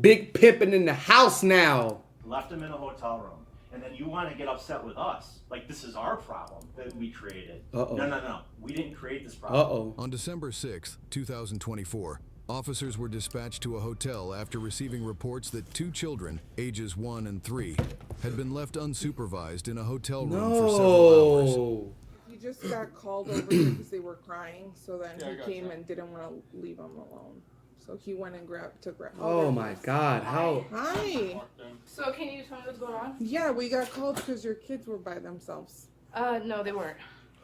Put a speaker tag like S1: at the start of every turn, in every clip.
S1: Big pimping in the house now.
S2: Left him in a hotel room. And then you want to get upset with us. Like this is our problem that we created.
S1: Uh-oh.
S2: No. We didn't create this problem.
S1: Uh-oh.
S3: On December 6th, 2024, officers were dispatched to a hotel after receiving reports that 2 children, ages 1 and 3, had been left unsupervised in a hotel room for several hours.
S1: No.
S4: He just got called over here because they were crying, so then he came and didn't want to leave them alone. So he went and grabbed.
S1: Oh my God! How?
S4: Hi.
S5: So can you tell me what's going on?
S4: Yeah, we got called because your kids were by themselves.
S5: No, they weren't.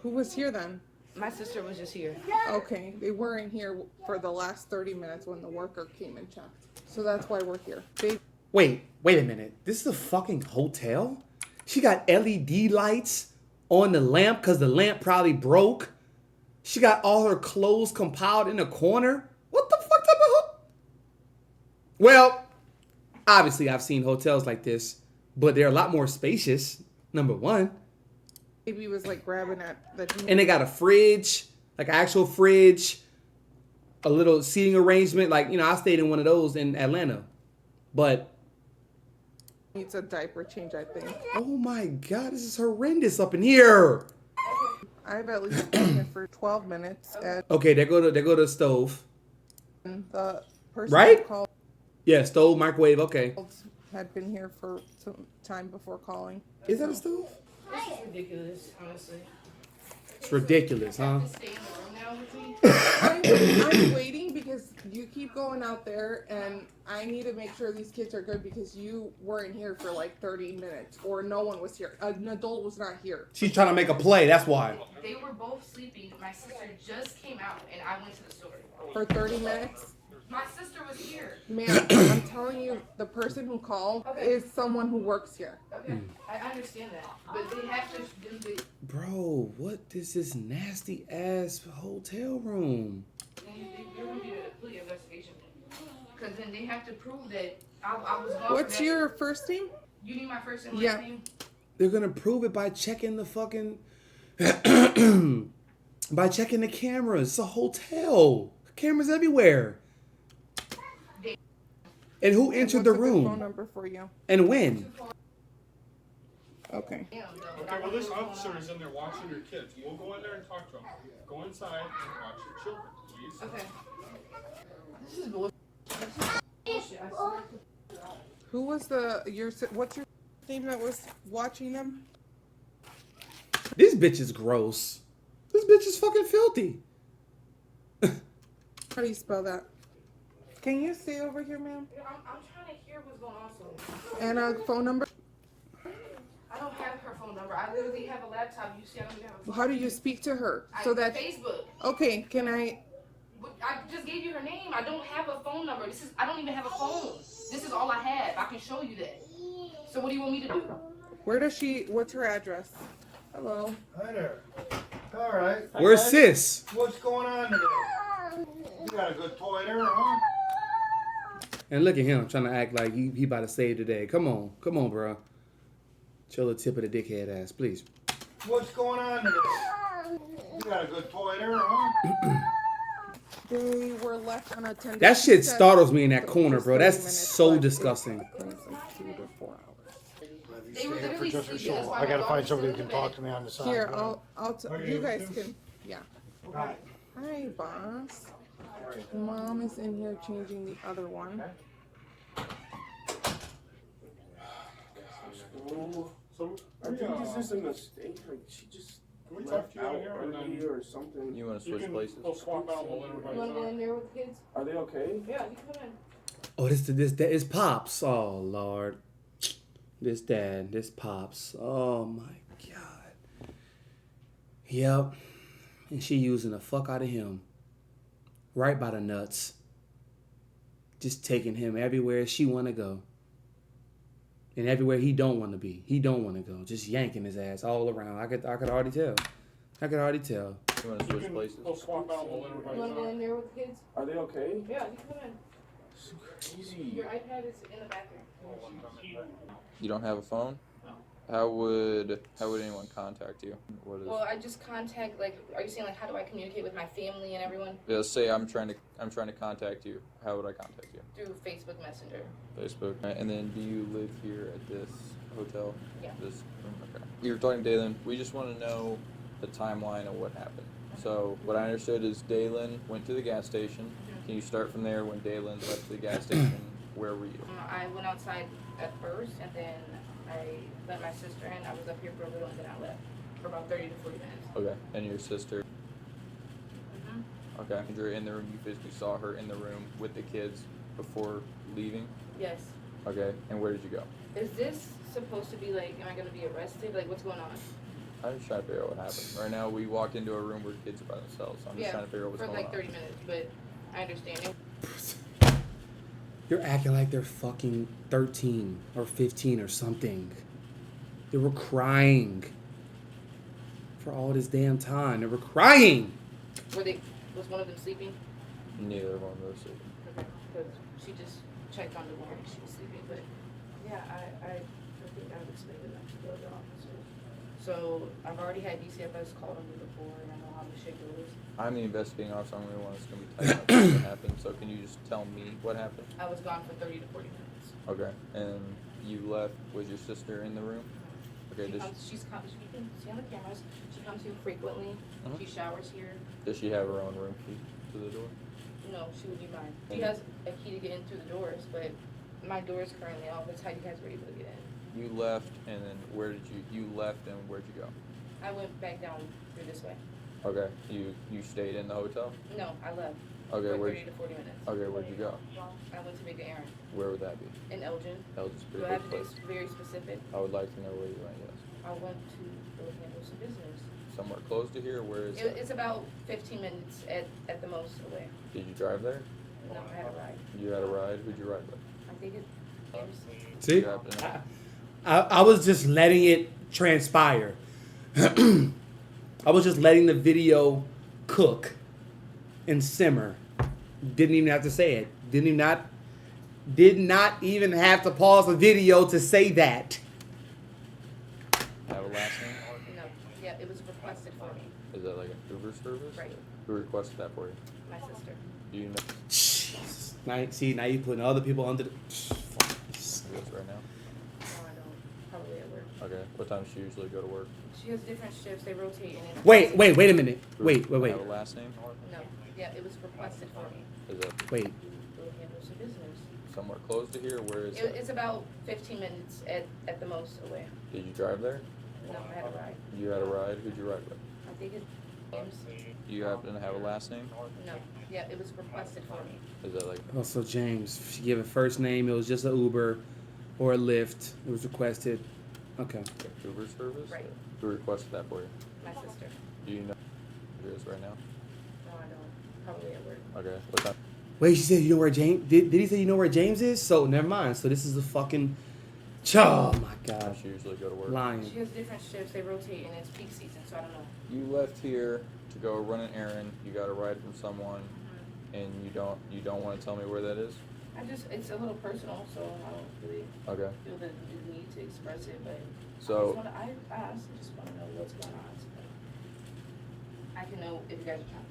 S4: Who was here then?
S5: My sister was just here.
S4: Okay, they weren't here for the last 30 minutes when the worker came and checked. So that's why we're here.
S1: Wait a minute. This is a fucking hotel? She got LED lights on the lamp because the lamp probably broke. She got all her clothes compiled in a corner. What the fuck type of Well, obviously I've seen hotels like this, but they're a lot more spacious, number one.
S4: Baby was like grabbing at the...
S1: And they got a fridge, like an actual fridge, a little seating arrangement. Like, you know, I stayed in one of those in Atlanta. But
S4: Needs a diaper change, I think.
S1: oh my God, this is horrendous up in here.
S4: I've at least been here for 12 minutes, and
S1: Okay, they go to the stove.
S4: the person
S1: Right?
S4: who called
S1: Yeah, stove, microwave, okay.
S4: had been here for some time before calling.
S1: Is that a stove?
S5: This is ridiculous, honestly.
S1: It's ridiculous, huh?
S5: To stay in the room now with me.
S4: I'm waiting because you keep going out there, and I need to make sure these kids are good because you weren't here for like 30 minutes, or no one was here. An adult was not here.
S1: She's trying to make a play, that's why.
S5: They were both sleeping. My sister just came out, and I went to the store.
S4: For 30 minutes?
S5: My sister was here.
S4: Ma'am, I'm telling you, the person who called is someone who works here.
S5: Okay, I understand that, but they have to do the.
S1: Bro, what is this nasty ass hotel room?
S5: They're gonna do a complete investigation, because then they have to prove that I was gone.
S4: What's your first name?
S5: You need my first and last
S4: Yeah.
S5: name?
S1: They're gonna prove it by checking the fucking by checking the cameras. It's a hotel. Cameras everywhere. And who entered the
S4: What's a good phone
S1: room?
S4: number for you?
S1: And when?
S4: Okay.
S5: Damn, though.
S6: Okay, well, this officer is in there watching your kids. We'll go in there and talk to them. Go inside and watch your children, please.
S5: Okay. This is bullshit. Bullshit, I swear.
S4: Who was what's your name that was watching them?
S1: This bitch is gross. This bitch is fucking filthy.
S4: How do you spell that? Can you stay over here, ma'am?
S5: I'm trying to hear what's going on, so.
S4: And a phone number?
S5: I don't have her phone number. I literally have a laptop. You see, I don't even have a phone.
S4: How do you speak to her? So that
S5: Facebook.
S4: okay, can I?
S5: I just gave you her name. I don't have a phone number. I don't even have a phone. This is all I have. I can show you that. So what do you want me to do?
S4: What's her address? Hello.
S7: Hi there. All right.
S1: Where's sis?
S7: What's going on today? You got a good toy there, huh?
S1: And look at him trying to act like he about to save the day. Come on, bro. Chill the tip of the dickhead ass, please.
S7: What's going on today? You got a good toy there, huh?
S4: They were left unattended.
S1: That
S4: She
S1: shit
S4: said
S1: startles me in that
S4: it
S1: corner,
S4: was
S1: bro.
S4: 30
S1: That's
S4: minutes,
S1: so
S4: but
S1: disgusting.
S4: it was like 2 to 4 hours.
S5: They were literally
S7: Just for
S5: sleeping. That's
S7: show.
S5: why
S7: I
S5: my
S7: gotta
S5: daughter's
S7: find somebody who
S5: still
S7: can
S5: in
S7: talk
S5: bed.
S7: to me on the side.
S4: Here, you guys
S7: you?
S4: can. Yeah. Hi, boss. Mom is in here changing the other one.
S8: So I think this is a mistake. Like she just
S6: Can we
S8: left
S6: talk to you
S8: out
S6: out here and
S8: early
S6: then
S8: or something.
S9: You want to
S6: you
S9: switch
S6: can
S9: places?
S6: go swap out while
S5: You
S6: everybody's
S5: want to go in
S6: on.
S5: there with the kids?
S8: Are they okay?
S5: Yeah, you come in.
S1: Oh, that is Pops. Oh, Lord. This dad, this Pops. Oh, my God. Yep. And she using the fuck out of him. Right by the nuts. Just taking him everywhere she want to go. And everywhere he don't want to be. He don't want to go. Just yanking his ass all around. I could already tell. I could already tell.
S9: You want to
S6: You
S9: switch
S6: can
S9: places?
S6: go swap out while
S5: You
S6: everybody's
S5: want to go
S6: on.
S5: in there with the kids?
S8: Are they okay?
S5: Yeah, you come in.
S8: It's crazy.
S5: Your iPad is in the bathroom.
S9: You don't have a phone? How would anyone contact you? What is?
S5: Well, I just contact, like, are you saying, like, how do I communicate with my family and everyone?
S9: Yeah, let's say I'm trying to contact you. How would I contact you?
S5: Through Facebook Messenger.
S9: Facebook. Right, and then do you live here at this hotel?
S5: Yeah.
S9: This room? Okay. You're talking Dalen. We just want to know the timeline of what happened. So what I understood is Dalen went to the gas station. Can you start from there? When Dalen left the gas station, where were you?
S5: I went outside at first, and then I let my sister in. I was up here for a little, and then I left for about 30 to 40 minutes.
S9: Okay. And your sister?
S5: Mm-hmm.
S9: Okay. And you're in the room. You physically saw her in the room with the kids before leaving?
S5: Yes.
S9: Okay. And where did you go?
S5: Is this supposed to be, like, am I going to be arrested? Like, what's going on?
S9: I'm just trying to figure out what happened. Right now, we walked into a room where kids are by themselves. So I'm just trying to figure out what's
S5: for
S9: going
S5: like
S9: on.
S5: 30 minutes, but I understand it.
S1: You're acting like they're fucking 13 or 15 or something. They were crying for all this damn time. They were crying.
S5: Was one of them sleeping?
S9: Neither one of those.
S5: Okay, because she just checked on the one and she was sleeping. But yeah, I think I would expect them to go to the officers. So I've already had DCFS called on me before, and I know how the shit goes.
S9: I'm the investigating officer. I'm the one that's going to be telling you what happened. So can you just tell me what happened?
S5: I was gone for 30 to 40 minutes.
S9: Okay. And you left. Was your sister in the room? Okay.
S5: You can see on the cameras. She comes here frequently.
S9: Mhm.
S5: She showers here.
S9: Does she have her own room key to the door?
S5: No, she would be mine. She has a key to get in through the doors, but my door is currently off. That's how you guys were able to get in.
S9: You left, and then where did you left, and where'd you go?
S5: I went back down through this way.
S9: Okay. You stayed in the hotel?
S5: No, I left.
S9: Okay.
S5: For
S9: Where'd
S5: 30 to 40 minutes.
S9: Okay. Where'd you go?
S5: I went to make an errand
S9: Where would that be?
S5: in Elgin.
S9: That was just
S5: Do
S9: pretty
S5: I have
S9: good
S5: to
S9: place.
S5: be very specific?
S9: I would like to know where you went. Yes.
S5: I went to go handle some business.
S9: Somewhere close to here. Where is that?
S5: It's about 15 minutes at the most away.
S9: Did you drive there?
S5: No, I had a ride.
S9: You had a ride. Who'd you ride with?
S5: I think it's
S1: See?
S9: You happen to know?
S1: I was just letting it transpire. I was just letting the video cook and simmer. Didn't even have to say it. Did not even have to pause the video to say that.
S9: Have a last name?
S5: no. Yeah, it was requested for me.
S9: Is that like an Uber service?
S5: Right.
S9: Who requested that for you?
S5: My sister.
S9: Do you know
S1: Jesus. Now you putting other people under the.
S9: who it is right now?
S5: No, I don't. Probably at work.
S9: Okay. What time does she usually go to work?
S5: She has different shifts. They rotate in. And
S1: Wait a minute. Wait.
S9: Have a last name?
S5: No. Yeah, it was requested for me.
S9: Is that
S1: Wait.
S5: Go handle some business.
S9: somewhere close to here? Where is it?
S5: It's about 15 minutes at the most away.
S9: Did you drive there?
S5: No, I had a ride.
S9: You had a ride? Who'd you ride with?
S5: I think it's James.
S9: Do you happen to have a last name?
S5: No. Yeah, it was requested for me.
S9: Is that like
S1: Also, James, if you give a first name, it was just an Uber or a Lyft. It was requested. Okay.
S9: Uber service?
S5: Right.
S9: Who requested that for you?
S5: My sister.
S9: Do you know who it is right now?
S5: No, I don't. Probably at work.
S9: Okay. What time?
S1: Wait, she said you know where James? Did he say you know where James is? So never mind. So this is a fucking. Oh my
S9: Does
S1: God.
S9: she usually go to work?
S1: Lying.
S5: She has different shifts. They rotate, and it's peak season, so I don't know.
S9: You left here to go run an errand. You got a ride from someone, and you don't want to tell me where that is?
S5: It's a little personal, so I don't really
S9: Okay.
S5: feel the need to express it, but
S9: So
S5: I honestly just want to know what's going on. So I can know if you guys are trying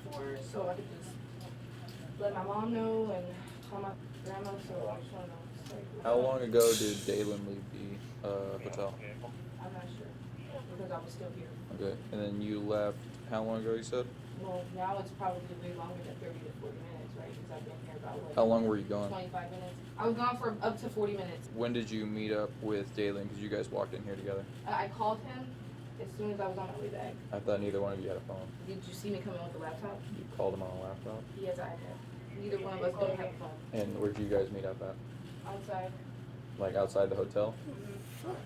S5: before, so I could just let my mom know and call my grandma, so I just want to know.
S9: how long ago did Dalen leave the hotel?
S5: I'm not sure, because I was still here.
S9: Okay. And then you left how long ago? You said?
S5: Well, now it's probably way longer than 30 to 40 minutes, right? Because I've been here about,
S9: How long were you gone?
S5: 25 minutes. I was gone for up to 40 minutes.
S9: When did you meet up with Dalen? Because you guys walked in here together.
S5: I called him as soon as I was on my way back.
S9: I thought neither one of you had a phone.
S5: Did you see me come in with the laptop?
S9: You called him on a laptop.
S5: He has an iPad. Neither one of us don't have a phone.
S9: And where'd you guys meet up at?
S5: Outside.
S9: Like outside the hotel?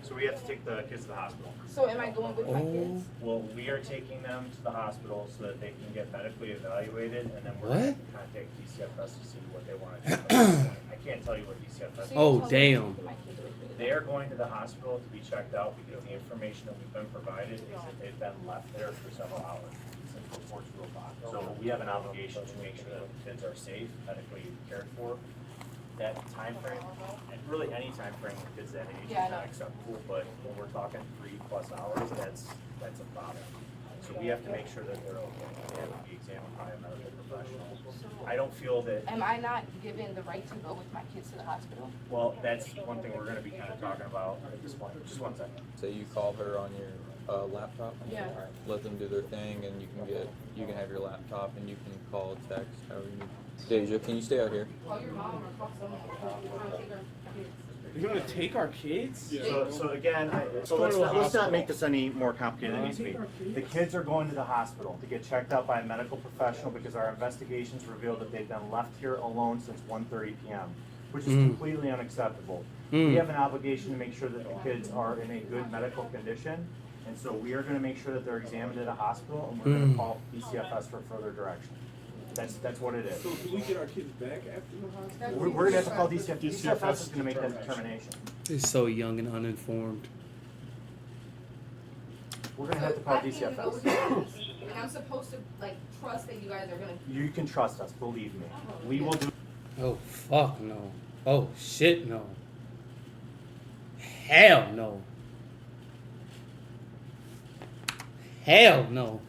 S2: So we have to take the kids to the hospital.
S5: So am I going with my kids?
S2: Well, we are taking them to the hospital so that they can get medically evaluated, and then we're
S1: What?
S2: going to contact DCFS to see what they want to do. I can't tell you what DCFS.
S5: So
S1: Oh,
S5: you tell me
S1: damn.
S5: to take my kids with me to
S2: They are going to the hospital to be checked out because the information that we've been provided is that they've been left there for several hours since before 2 o'clock. So we have an obligation to make sure that the kids are safe, medically cared for. that time frame, and really any time frame with kids that age is
S5: Yeah, I know.
S2: not acceptable, but when we're talking 3+ hours, that's a problem. So we have to make sure that they're okay. They have to be examined by a medical professional. I don't feel that,
S5: Am I not given the right to go with my kids to the hospital?
S2: well, that's one thing we're gonna be kind of talking about at this point. Just one second.
S9: Say you call her on your laptop.
S5: Yeah.
S9: Let them do their thing, and you can have your laptop, and you can call, text, however you need. Deja, can you stay out here?
S5: Call your mom or call someone.
S8: You're gonna take our kids?
S2: So again, let's not make this any more complicated than it needs to be. The kids are going to the hospital to get checked out by a medical professional because our investigations reveal that they've been left here alone since 1:30 p.m., which is completely unacceptable. We have an obligation to make sure that the kids are in a good medical condition, and so we are gonna make sure that they're examined at a hospital, and we're gonna call DCFS for further direction. That's what it is.
S8: So can we get our kids back after the hospital?
S2: We're gonna have to call DCFS. DCFS is gonna make that determination.
S1: He's so young and uninformed.
S2: We're gonna have to call
S5: I can't even go with
S2: DCFS.
S5: you guys. And I'm supposed to like trust that you guys are gonna.
S2: You can trust us, believe me. We will do.
S1: Oh, fuck no. Oh, shit no. Hell no. Hell no.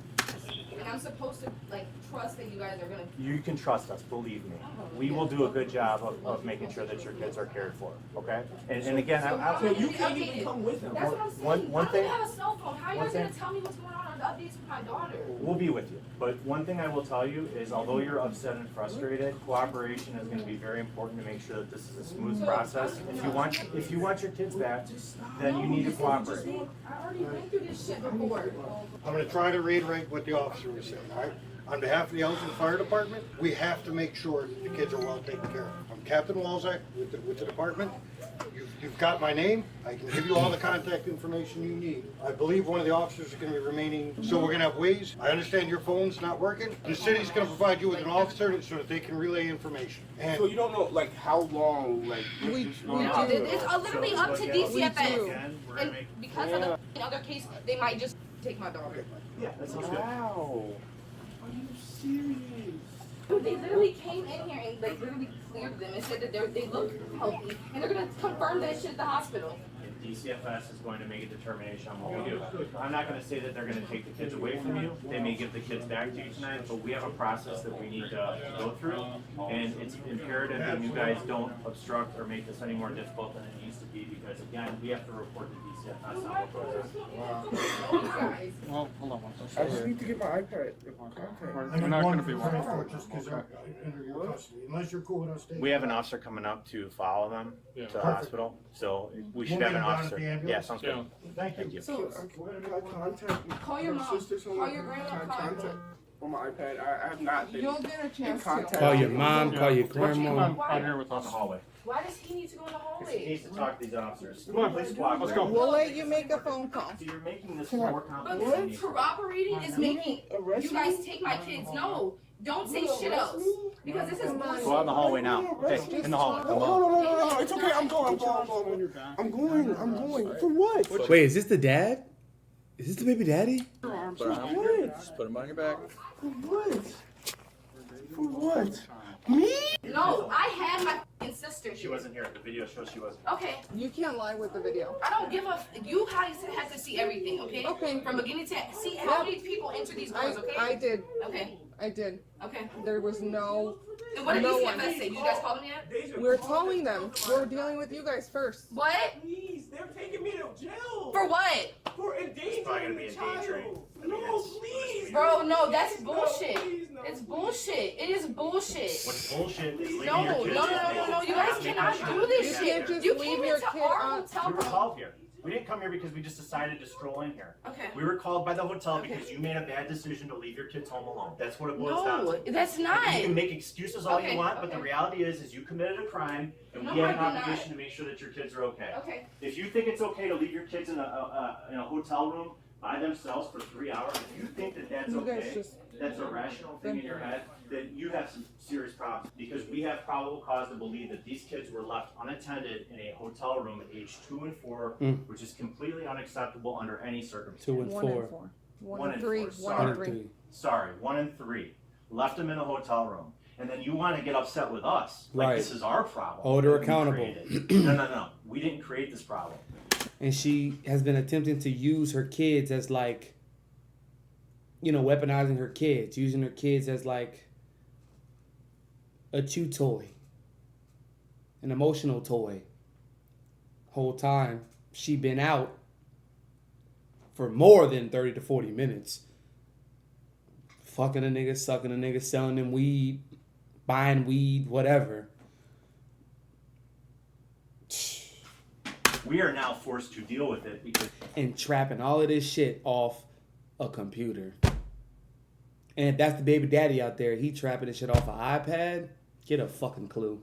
S5: And I'm supposed to like trust that you guys are gonna.
S2: You can trust us, believe me. We will do a good job of making sure that your kids are cared for, okay? And again,
S8: So you can't even come with them.
S5: That's what I'm saying.
S2: One
S5: I
S2: thing-
S5: don't have a cell phone. How are you
S2: one
S5: guys gonna
S2: thing-
S5: tell me what's going on the updates with my daughter?
S2: we'll be with you. But one thing I will tell you is although you're upset and frustrated, cooperation is gonna be very important to make sure that this is a smooth process. If you want your kids back, then you need to cooperate.
S5: I already went through this shit before.
S7: I'm gonna try to reiterate what the officer was saying, all right? On behalf of the Elgin Fire Department, we have to make sure the kids are well taken care of. I'm Captain Walzak with the department. You've got my name. I can give you all the contact information you need. I believe one of the officers is gonna be remaining, so we're gonna have ways. I understand your phone's not working. The city's gonna provide you with an officer so that they can relay information.
S8: So
S7: And
S8: you don't know like how long like
S4: We-
S8: this is
S4: we
S8: going
S5: No,
S8: on?
S5: it's literally up to
S4: We
S5: DCFS.
S4: do.
S2: Again, we're gonna
S5: And
S2: make.
S5: because of the other case, they might just take my daughter.
S2: Yeah, that sounds good.
S8: Wow. Are you serious?
S5: Dude, they literally came in here and like literally cleared them and said that they look healthy and they're gonna confirm that shit at the hospital.
S2: And DCFS is going to make a determination on what we do. I'm not gonna say that they're gonna take the kids away from you. They may give the kids back to you tonight, but we have a process that we need to go through. And it's imperative that you guys don't obstruct or make this any more difficult than it needs to be, because again, we have to report to DCFS on what goes on.
S6: Well, hold on one
S8: I
S6: second.
S8: just need to get my iPad. Contact.
S6: We're not gonna be one.
S7: just because they're under your custody, unless you're cool with us taking.
S2: We have an officer coming up to follow them
S6: Yeah.
S2: to the hospital, so we should have an officer. Yeah, sounds good.
S6: Yeah.
S2: Thank you.
S5: So
S8: Can I contact
S5: call your
S8: my
S5: mom,
S8: sister,
S5: call
S8: someone?
S5: your grandma,
S8: Can I
S5: call your
S8: contact
S5: mom.
S8: on my iPad? I have not been.
S4: You'll get a chance
S8: contact.
S4: to.
S1: Call your mom, call your
S6: What's your
S1: grandma.
S6: mom out here with
S2: On the
S6: us?
S2: hallway.
S5: Why does he need to go in the
S2: Because he
S5: hallway?
S2: needs to talk to these officers.
S6: Come on,
S2: Please cooperate.
S6: let's go.
S4: We'll let you make a phone call.
S2: So you're making this more
S5: But
S2: complicated. than it needs to be.
S5: corroborating is making
S8: Arrest
S5: you guys take my kids. No, don't say shit else because this is
S2: Go out in the
S5: bullshit.
S2: hallway now. Okay, in the hallway.
S8: No, it's okay. I'm going. I'm going. For what?
S1: Wait, is this the dad? Is this the baby daddy?
S9: Put
S8: What?
S9: them on your back.
S8: For what? For what? Me?
S5: No, I had my f***ing sister
S2: She
S5: here.
S2: wasn't here. The video shows she wasn't.
S5: Okay,
S4: You can't lie with the video.
S5: I don't give a. You guys have to see everything, okay?
S4: Okay.
S5: From beginning to end. See how many people enter these doors, okay?
S4: I did.
S5: Okay,
S4: I did.
S5: okay.
S4: There was no.
S5: And what did
S4: No
S5: DCFS
S4: one.
S5: say? You guys called them yet?
S4: We're telling them. We're dealing with you guys first.
S5: What?
S8: Please, they're taking me to jail.
S5: For what?
S8: For
S2: probably gonna
S8: endangering
S2: be
S8: the
S2: endangering.
S8: child.
S2: I mean,
S8: No,
S2: it's-
S8: please.
S5: Bro, no, that's bullshit.
S8: Please, no.
S5: It's bullshit. It is bullshit.
S2: What's bullshit is leaving
S5: No,
S2: your
S5: no,
S2: kids.
S5: no, no, no, no. You guys cannot do this
S4: You
S5: shit.
S4: can't just
S5: You
S4: leave
S5: came
S4: your
S5: into
S4: kid
S5: our
S4: on-
S5: hotel
S2: We were
S5: room.
S2: called here. We didn't come here because we just decided to stroll in here.
S5: Okay.
S2: We were called by the hotel
S5: Okay.
S2: because you made a bad decision to leave your kids home alone. That's what it boils down
S5: No,
S2: to.
S5: that's not.
S2: You can make excuses all
S5: Okay,
S2: you want, but the
S5: okay.
S2: reality is you committed a crime, and
S5: No,
S2: we have
S5: I
S2: an
S5: did not.
S2: obligation to make sure that your kids are okay.
S5: Okay.
S2: If you think it's okay to leave your kids in a hotel room by themselves for 3 hours, if you think that that's
S4: You guys
S2: okay,
S4: just.
S2: that's a rational thing in your head, then you have some serious problems. Because we have probable cause to believe that these kids were left unattended in a hotel room at age 2 and 4, which is completely unacceptable under any circumstance.
S1: 2 and
S4: 1 and
S1: 4.
S4: 4.
S2: One
S4: 1
S2: and
S4: and 3.
S2: 4,
S4: 1
S1: 1
S4: and
S1: and
S4: 3.
S1: 3.
S2: Sorry, 1 and 3. Left them in a hotel room. And then you want to get upset with us. Like,
S1: Right.
S2: this is our problem.
S1: Hold her
S2: that we
S1: accountable.
S2: created. No. We didn't create this problem.
S1: And she has been attempting to use her kids as like, you know, weaponizing her kids, using her kids as like a chew toy, an emotional toy. Whole time she been out for more than 30 to 40 minutes. Fucking a nigga, sucking a nigga, selling them weed, buying weed, whatever.
S2: We are now forced to deal with it because
S1: And trapping all of this shit off a computer. And if that's the baby daddy out there, he trapping this shit off an iPad, get a fucking clue.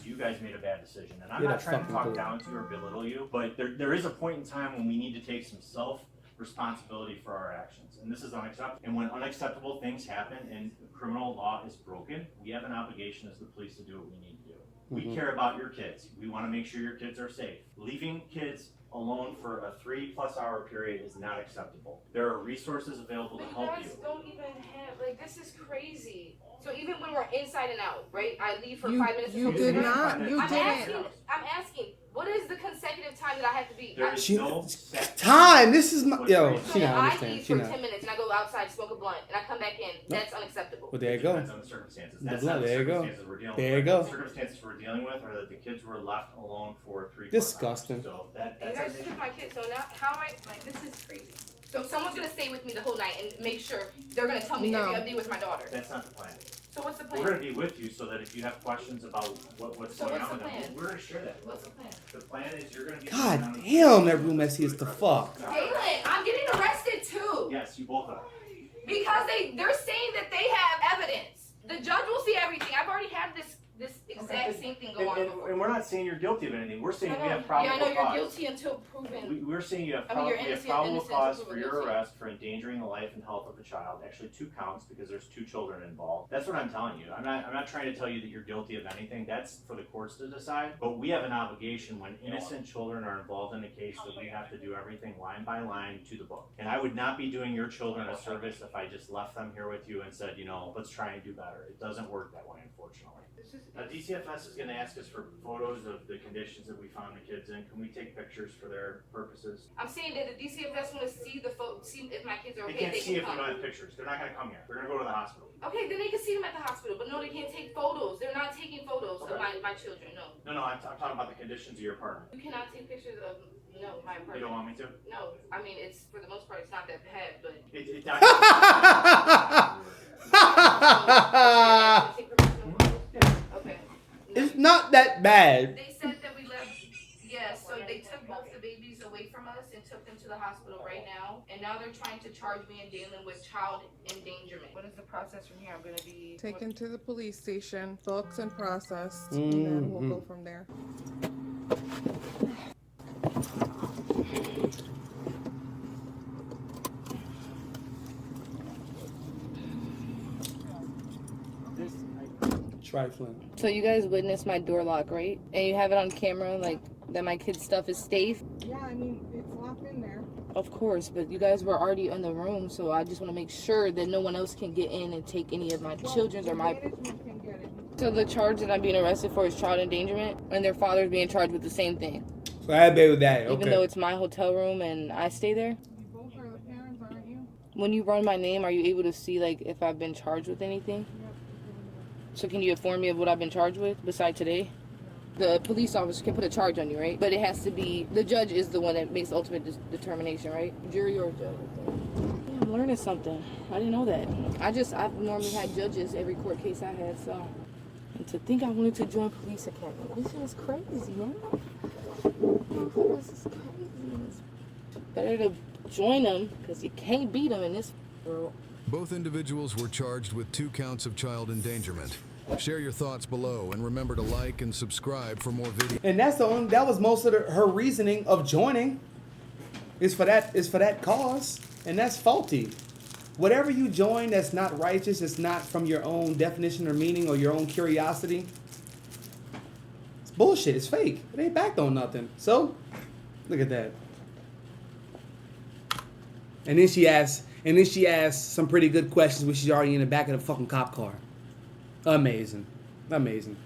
S2: you guys made a bad decision. And I'm
S1: Get
S2: not
S1: a
S2: trying to
S1: fucking
S2: talk
S1: clue.
S2: down to you or belittle you, but there is a point in time when we need to take some self-responsibility for our actions. And this is unacceptable. And when unacceptable things happen and criminal law is broken, we have an obligation as the police to do what we need to do. We care about your kids. We want to make sure your kids are safe. Leaving kids alone for a 3+ hour period is not acceptable. There are resources available to help
S5: But
S2: you.
S5: you guys don't even have, like, this is crazy. So even when we're inside and out, right? I leave for
S4: You-
S5: 5 minutes.
S4: you
S5: to
S4: did
S5: come
S4: not-
S5: back.
S4: you
S5: I'm
S4: didn't.
S5: asking, what is the consecutive time that I have to be?
S2: There is
S1: She-
S2: no set
S1: Time. This is my
S2: What's
S1: yo.
S2: crazy?
S5: So
S1: She
S5: if
S1: not
S5: I
S1: understand.
S5: leave
S1: She
S5: for
S1: not.
S5: 10 minutes and I go outside, smoke a blunt, and I come back in, that's unacceptable.
S1: Well, there you
S2: Depends
S1: go.
S2: on the circumstances.
S1: The
S2: That's
S1: blood,
S2: not the
S1: there you go.
S2: circumstances we're dealing
S1: There
S2: with.
S1: you go.
S2: The circumstances we're dealing with are that the kids were left alone for 3
S1: Disgusting.
S2: So
S5: You
S2: that's our
S5: guys
S2: issue.
S5: took my kids, so now how am I, like, this is crazy. So someone's gonna stay with me the whole night and make sure they're gonna tell me
S4: No.
S5: every update with my daughter.
S2: That's not the plan.
S5: So what's the
S2: We're
S5: plan?
S2: gonna be with you so that if you have questions about what's
S5: So
S2: going
S5: what's
S2: on,
S5: the
S2: with them,
S5: plan?
S2: we're gonna share that.
S5: What's the plan?
S2: The plan is you're gonna be.
S1: God damn, that room messy as the fuck.
S5: Galen, I'm getting arrested too.
S2: Yes, you both are.
S5: Because they're saying that they have evidence. The judge will see everything. I've already had this exact same thing go on before.
S2: And we're not saying you're guilty of anything. We're saying
S5: I
S2: we
S5: know.
S2: have probable
S5: Yeah, I know you're
S2: cause.
S5: guilty until proven.
S2: We're saying you have,
S5: I mean, you're
S2: we have
S5: innocent
S2: probable
S5: until
S2: cause for
S5: proven
S2: your
S5: guilty.
S2: arrest for endangering the life and health of a child. Actually, 2 counts because there's 2 children involved. That's what I'm telling you. I'm not trying to tell you that you're guilty of anything. That's for the courts to decide. But we have an obligation when innocent children are involved in a case that we have to do everything line by line to the book. And I would not be doing your children a service if I just left them here with you and said, you know, let's try and do better. It doesn't work that way, unfortunately. DCFS is gonna ask us for photos of the conditions that we found the kids in. Can we take pictures for their purposes?
S5: I'm saying that the DCFS want to see the see if my kids are
S2: They
S5: okay.
S2: can't see if we
S5: come.
S2: don't have pictures. They're not gonna come here. They're gonna go to the hospital.
S5: Okay, then they can see them at the hospital, but no, they can't take photos. They're not taking photos of
S2: Okay.
S5: my children. No,
S2: No, I'm talking about the conditions of your apartment.
S5: you cannot take pictures of my apartment.
S2: You don't want me to?
S5: No, I mean it's for the most part it's not that bad, but.
S2: It
S5: Take professional photos? Okay. No.
S1: It's not that bad.
S5: They said that we left, yes, so they took both the babies away from us and took them to the hospital right now. And now they're trying to charge me and Dalen with child endangerment. What is the process from here? I'm gonna be.
S4: Taken to the police station, booked and processed, and then we'll go from there.
S1: Trifling.
S5: So you guys witnessed my door lock, right? And you have it on camera, like, that my kid's stuff is safe?
S4: Yeah, I mean, it's locked in there.
S5: Of course, but you guys were already in the room, so I just want to make sure that no one else can get in and take any of my children's or my...
S4: Management can get it.
S5: So the charge that I'm being arrested for is child endangerment, and their father's being charged with the same thing.
S1: So I bet with that.
S5: Even though
S1: Okay.
S5: it's my hotel room and I stay there?
S4: You both are the parents, aren't you?
S5: When you run my name, are you able to see, like, if I've been charged with anything? So can you inform me of what I've been charged with besides today? The police officer can put a charge on you, right? But it has to be, the judge is the one that makes ultimate determination, right? Jury or judge. Yeah, I'm learning something. I didn't know that. I've normally had judges every court case I had, so. And to think I wanted to join police academy, this is crazy, man. This is crazy. It's better to join them, because you can't beat them in this world.
S3: Both individuals were charged with 2 counts of child endangerment. Share your thoughts below and remember to like and subscribe for more videos.
S1: And that's the only. That was most of her reasoning of joining. Is for that cause, and that's faulty. Whatever you join that's not righteous, it's not from your own definition or meaning or your own curiosity. It's bullshit. It's fake. It ain't backed on nothing. So, look at that. And then she asked some pretty good questions when she's already in the back of the fucking cop car. Amazing.